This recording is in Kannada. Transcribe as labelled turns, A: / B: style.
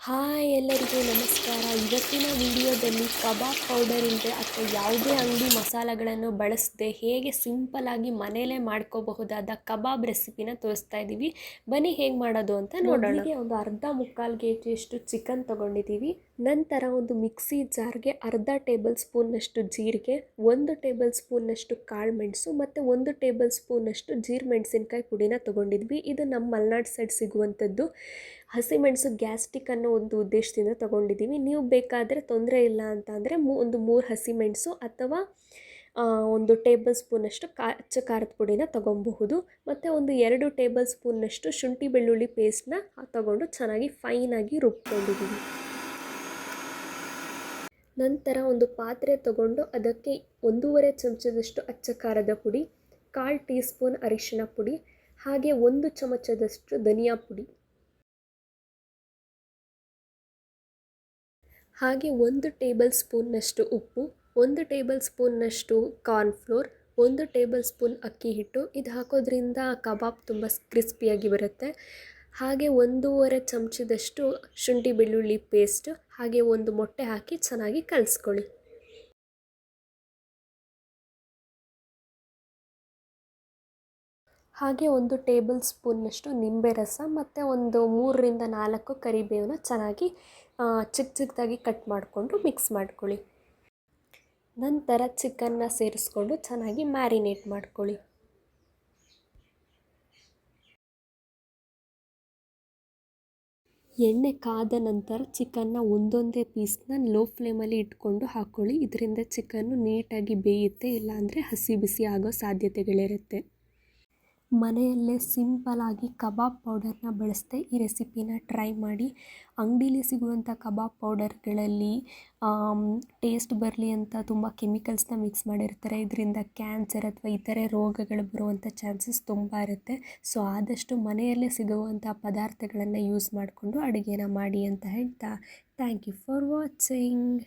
A: ಹಾಯ್ ಎಲ್ಲರಿಗೂ ನಮಸ್ಕಾರ. ಇವತ್ತಿನ ವಿಡಿಯೋದಲ್ಲಿ ಕಬಾಬ್ ಪೌಡರ್ ಇಲ್ಲದೆ ಅಥವಾ ಯಾವುದೇ ಅಂಗಡಿ ಮಸಾಲೆಗಳನ್ನು ಬಳಸದೆ ಹೇಗೆ ಸಿಂಪಲ್ಲಾಗಿ ಮನೆಯಲ್ಲೇ ಮಾಡ್ಕೋಬಹುದಾದ ಕಬಾಬ್ ರೆಸಿಪಿನ ತೋರಿಸ್ತಾ ಇದ್ದೀವಿ. ಬನ್ನಿ ಹೇಗೆ ಮಾಡೋದು ಅಂತ ನೋಡೋಣ. ಒಂದು ಅರ್ಧ ಮುಕ್ಕಾಲು ಕೆಜಿಯಷ್ಟು ಚಿಕನ್ ತೊಗೊಂಡಿದ್ದೀವಿ. ನಂತರ ಒಂದು ಮಿಕ್ಸಿ ಜಾರ್ಗೆ ಅರ್ಧ ಟೇಬಲ್ ಸ್ಪೂನ್ನಷ್ಟು ಜೀರಿಗೆ, 1 ಟೇಬಲ್ ಸ್ಪೂನ್ನಷ್ಟು ಕಾಳು ಮೆಣಸು ಮತ್ತು 1 ಟೇಬಲ್ ಸ್ಪೂನ್ನಷ್ಟು ಜೀರಿಗೆ ಪುಡಿನ ತೊಗೊಂಡಿದ್ವಿ. ಇದು ನಮ್ಮ ಮಲೆನಾಡು ಸೈಡ್ ಸಿಗುವಂಥದ್ದು. ಹಸಿಮೆಣಸು ಗ್ಯಾಸ್ಟ್ರಿಕ್ ಅನ್ನೋ ಒಂದು ಉದ್ದೇಶದಿಂದ ತೊಗೊಂಡಿದ್ದೀವಿ. ನೀವು ಬೇಕಾದರೆ ತೊಂದರೆ ಇಲ್ಲ ಅಂತ ಅಂದರೆ ಒಂದು 3 ಹಸಿಮೆಣಸು ಅಥವಾ 1 ಟೇಬಲ್ ಸ್ಪೂನಷ್ಟು ಅಚ್ಚ ಖಾರದ ಪುಡಿನ ತೊಗೊಬಹುದು. ಮತ್ತು ಒಂದು 2 ಟೇಬಲ್ ಸ್ಪೂನ್ನಷ್ಟು ಶುಂಠಿ ಬೆಳ್ಳುಳ್ಳಿ ಪೇಸ್ಟ್ನ ತೊಗೊಂಡು ಚೆನ್ನಾಗಿ ಫೈನಾಗಿ ರುಬ್ಕೊಂಡಿದ್ದೀವಿ. ನಂತರ ಒಂದು ಪಾತ್ರೆ ತೊಗೊಂಡು ಅದಕ್ಕೆ 1.5 ಚಮಚದಷ್ಟು ಅಚ್ಚ ಖಾರದ ಪುಡಿ, 1/4 ಟೀ ಸ್ಪೂನ್ ಅರಿಶಿಣ ಪುಡಿ, ಹಾಗೆ 1 ಚಮಚದಷ್ಟು ಧನಿಯಾ ಪುಡಿ, ಹಾಗೆ 1 ಟೇಬಲ್ ಸ್ಪೂನ್ನಷ್ಟು ಉಪ್ಪು, 1 ಟೇಬಲ್ ಸ್ಪೂನ್ನಷ್ಟು ಕಾರ್ನ್ಫ್ಲೋರ್, 1 ಟೇಬಲ್ ಸ್ಪೂನ್ ಅಕ್ಕಿ ಹಿಟ್ಟು. ಇದು ಹಾಕೋದ್ರಿಂದ ಕಬಾಬ್ ತುಂಬ ಕ್ರಿಸ್ಪಿಯಾಗಿ ಬರುತ್ತೆ. ಹಾಗೆ 1.5 ಚಮಚದಷ್ಟು ಶುಂಠಿ ಬೆಳ್ಳುಳ್ಳಿ ಪೇಸ್ಟ್, ಹಾಗೆ 1 ಮೊಟ್ಟೆ ಹಾಕಿ ಚೆನ್ನಾಗಿ ಕಲಿಸ್ಕೊಳ್ಳಿ. ಹಾಗೆ 1 ಟೇಬಲ್ ಸ್ಪೂನ್ನಷ್ಟು ನಿಂಬೆ ರಸ ಮತ್ತು ಒಂದು 3ರಿಂದ 4 ಕರಿಬೇವನ್ನ ಚೆನ್ನಾಗಿ ಚಿಕ್ಕದಾಗಿ ಕಟ್ ಮಾಡಿಕೊಂಡು ಮಿಕ್ಸ್ ಮಾಡ್ಕೊಳ್ಳಿ. ನಂತರ ಚಿಕನ್ನ ಸೇರಿಸ್ಕೊಂಡು ಚೆನ್ನಾಗಿ ಮ್ಯಾರಿನೇಟ್ ಮಾಡ್ಕೊಳ್ಳಿ. ಎಣ್ಣೆ ಕಾದ ನಂತರ ಚಿಕನ್ನ ಒಂದೊಂದೇ ಪೀಸ್ನ ಲೋ ಫ್ಲೇಮಲ್ಲಿ ಇಟ್ಕೊಂಡು ಹಾಕ್ಕೊಳ್ಳಿ. ಇದರಿಂದ ಚಿಕನ್ನು ನೀಟಾಗಿ ಬೇಯುತ್ತೆ, ಇಲ್ಲಾಂದರೆ ಹಸಿ ಬಿಸಿ ಆಗೋ ಸಾಧ್ಯತೆಗಳಿರುತ್ತೆ. ಮನೆಯಲ್ಲೇ ಸಿಂಪಲಾಗಿ ಕಬಾಬ್ ಪೌಡರ್ನ ಬಳಸದೆ ಈ ರೆಸಿಪಿನ ಟ್ರೈ ಮಾಡಿ. ಅಂಗಡೀಲಿ ಸಿಗುವಂಥ ಕಬಾಬ್ ಪೌಡರ್ಗಳಲ್ಲಿ ಟೇಸ್ಟ್ ಬರಲಿ ಅಂತ ತುಂಬ ಕೆಮಿಕಲ್ಸ್ನ ಮಿಕ್ಸ್ ಮಾಡಿರ್ತಾರೆ. ಇದರಿಂದ ಕ್ಯಾನ್ಸರ್ ಅಥವಾ ಇತರೆ ರೋಗಗಳು ಬರುವಂಥ ಚಾನ್ಸಸ್ ತುಂಬ ಇರುತ್ತೆ. ಸೊ ಆದಷ್ಟು ಮನೆಯಲ್ಲೇ ಸಿಗುವಂಥ ಪದಾರ್ಥಗಳನ್ನು ಯೂಸ್ ಮಾಡಿಕೊಂಡು ಅಡುಗೆನ ಮಾಡಿ ಅಂತ ಹೇಳ್ತಾ ಥ್ಯಾಂಕ್ ಯು ಫಾರ್ ವಾಚಿಂಗ್.